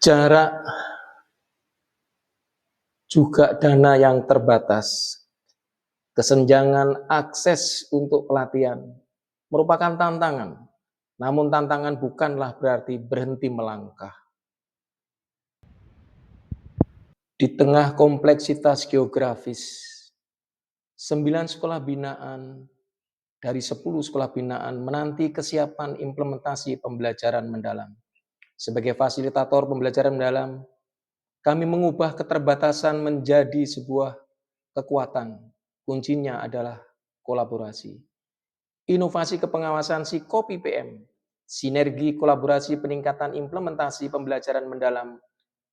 Jarak juga dana yang terbatas, kesenjangan akses untuk pelatihan merupakan tantangan. Namun tantangan bukanlah berarti berhenti melangkah. Di tengah kompleksitas geografis, 9 sekolah binaan dari 10 sekolah binaan menanti kesiapan implementasi pembelajaran mendalam. Sebagai fasilitator pembelajaran mendalam, kami mengubah keterbatasan menjadi sebuah kekuatan. Kuncinya adalah kolaborasi. Inovasi kepengawasan Psikopi PM, sinergi kolaborasi peningkatan implementasi pembelajaran mendalam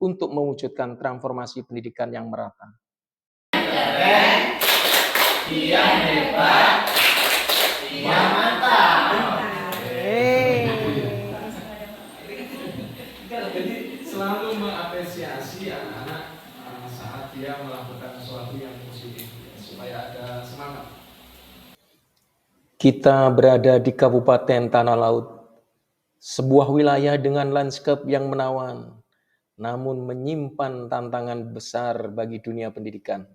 untuk mewujudkan transformasi pendidikan yang merata. Yang hebat, yang mantap. Jadi selalu mengapresiasi anak-anak saat dia melakukan sesuatu yang positif supaya ada semangat. Kita berada di Kabupaten Tanah Laut, sebuah wilayah dengan lanskap yang menawan, namun menyimpan tantangan besar bagi dunia pendidikan.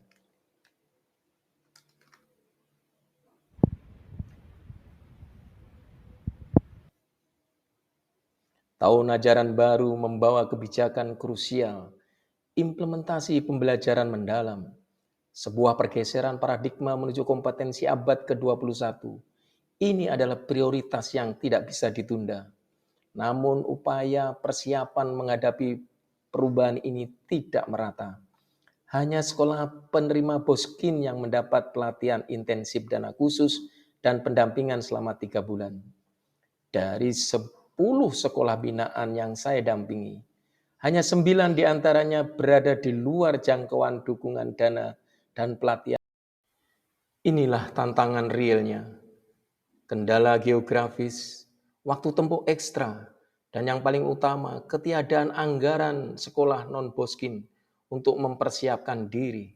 Tahun ajaran baru membawa kebijakan krusial, implementasi pembelajaran mendalam, sebuah pergeseran paradigma menuju kompetensi abad ke-21. Ini adalah prioritas yang tidak bisa ditunda. Namun upaya persiapan menghadapi perubahan ini tidak merata. Hanya sekolah penerima Boskin yang mendapat pelatihan intensif dana khusus dan pendampingan selama 3 bulan. Dari 10 sekolah binaan yang saya dampingi, hanya 9 diantaranya berada di luar jangkauan dukungan dana dan pelatihan. Inilah tantangan realnya. Kendala geografis, waktu tempuh ekstra, dan yang paling utama, ketiadaan anggaran sekolah non-Boskin untuk mempersiapkan diri.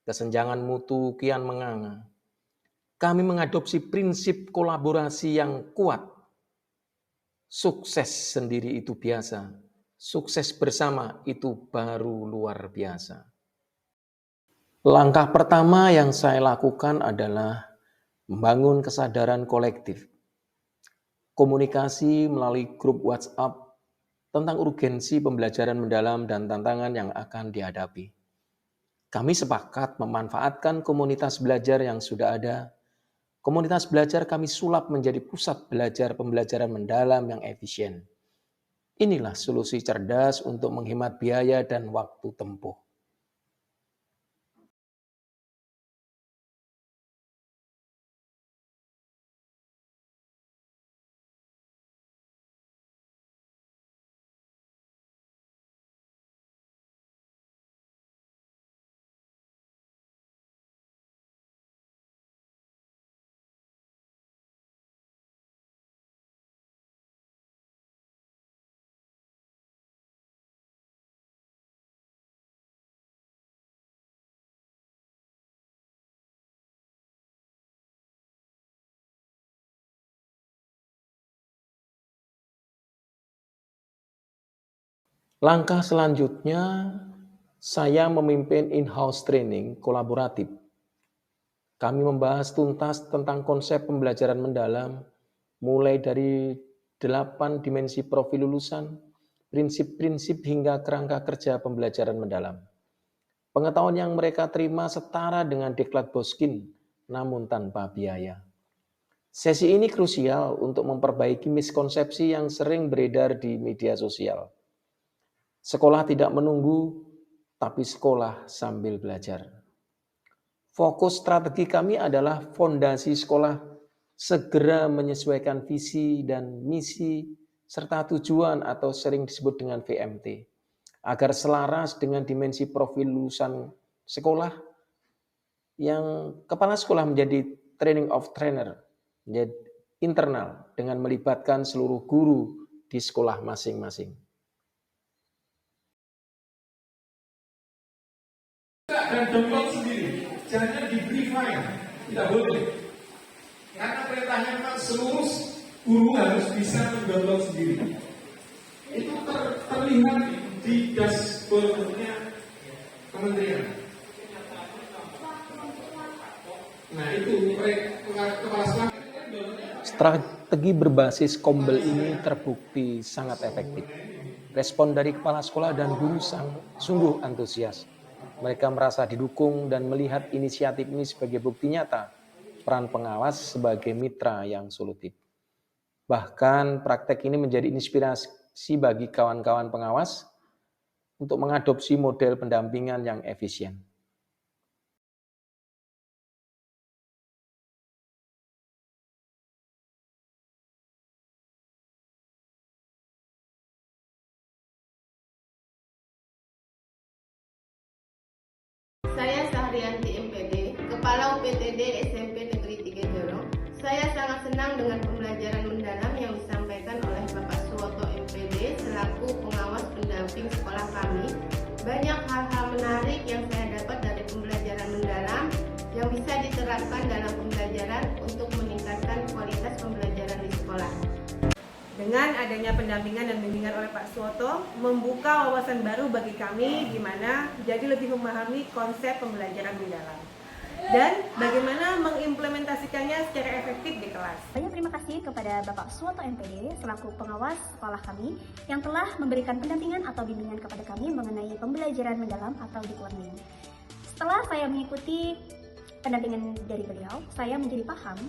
Kesenjangan mutu kian menganga. Kami mengadopsi prinsip kolaborasi yang kuat. Sukses sendiri itu biasa, sukses bersama itu baru luar biasa. Langkah pertama yang saya lakukan adalah membangun kesadaran kolektif. Komunikasi melalui grup WhatsApp tentang urgensi pembelajaran mendalam dan tantangan yang akan dihadapi. Kami sepakat memanfaatkan komunitas belajar yang sudah ada. Komunitas belajar kami sulap menjadi pusat belajar pembelajaran mendalam yang efisien. Inilah solusi cerdas untuk menghemat biaya dan waktu tempuh. Langkah selanjutnya, saya memimpin in-house training kolaboratif. Kami membahas tuntas tentang konsep pembelajaran mendalam, mulai dari 8 dimensi profil lulusan, prinsip-prinsip hingga kerangka kerja pembelajaran mendalam. Pengetahuan yang mereka terima setara dengan Diklat Boskin, namun tanpa biaya. Sesi ini krusial untuk memperbaiki miskonsepsi yang sering beredar di media sosial. Sekolah tidak menunggu, tapi sekolah sambil belajar. Fokus strategi kami adalah fondasi sekolah segera menyesuaikan visi dan misi serta tujuan atau sering disebut dengan VMT agar selaras dengan dimensi profil lulusan sekolah yang kepala sekolah menjadi training of trainer, menjadi internal dengan melibatkan seluruh guru di sekolah masing-masing. Dan download sendiri, jangan diberi file, tidak boleh. Karena perintahnya memang seluruh guru harus bisa mendownload sendiri. Itu terlihat di dashboardnya kementerian. Nah itu kepala sekolah. Strategi berbasis Kombel ini terbukti sangat efektif. Respon dari kepala sekolah dan guru sungguh antusias. Mereka merasa didukung dan melihat inisiatif ini sebagai bukti nyata peran pengawas sebagai mitra yang solutif. Bahkan praktek ini menjadi inspirasi bagi kawan-kawan pengawas untuk mengadopsi model pendampingan yang efisien. Saya Sahrianti MPD, Kepala UPTD SMP Negeri 3 Jorong. Saya sangat senang dengan pembelajaran mendalam yang disampaikan oleh Bapak Suwoto MPD selaku pengawas pendamping sekolah kami. Banyak hal-hal menarik yang saya dapat dari pembelajaran mendalam yang bisa diterapkan dalam pembelajaran untuk meningkatkan kualitas pembelajaran di sekolah. Dengan adanya pendampingan dan bimbingan oleh Pak Suwoto, membuka wawasan baru bagi kami di mana jadi lebih memahami konsep pembelajaran mendalam dan bagaimana mengimplementasikannya secara efektif di kelas. Banyak terima kasih kepada Bapak Suwoto MPD selaku pengawas sekolah kami yang telah memberikan pendampingan atau bimbingan kepada kami mengenai pembelajaran mendalam atau deep learning. Setelah saya mengikuti pendampingan dari beliau, saya menjadi paham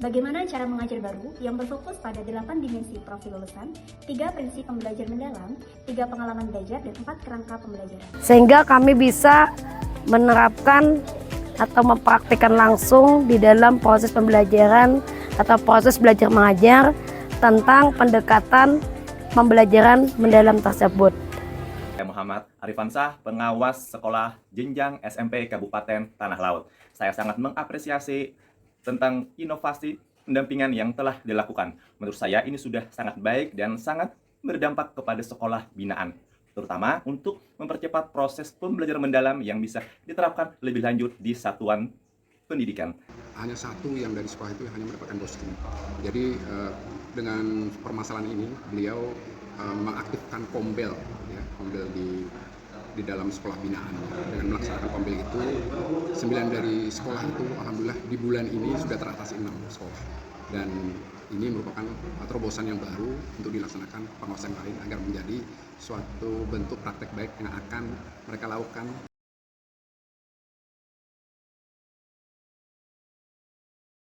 bagaimana cara mengajar baru yang berfokus pada 8 dimensi profil lulusan, 3 prinsip pembelajaran mendalam, 3 pengalaman belajar, dan 4 kerangka pembelajaran. Sehingga kami bisa menerapkan atau mempraktikkan langsung di dalam proses pembelajaran atau proses belajar mengajar tentang pendekatan pembelajaran mendalam tersebut. Saya Muhammad Arifansah, pengawas sekolah jenjang SMP Kabupaten Tanah Laut. Saya sangat mengapresiasi tentang inovasi pendampingan yang telah dilakukan. Menurut saya ini sudah sangat baik dan sangat berdampak kepada sekolah binaan, terutama untuk mempercepat proses pembelajaran mendalam yang bisa diterapkan lebih lanjut di satuan pendidikan. Hanya satu yang dari sekolah itu hanya mendapatkan ghosting. Jadi dengan permasalahan ini beliau mengaktifkan Kombel, ya, Kombel di dalam sekolah binaan. Dengan melaksanakan Kombel itu, 9 dari sekolah itu alhamdulillah di bulan ini sudah teratasi 6 sekolah. Dan ini merupakan terobosan yang baru untuk dilaksanakan pengawasan lain agar menjadi suatu bentuk praktek baik yang akan mereka lakukan.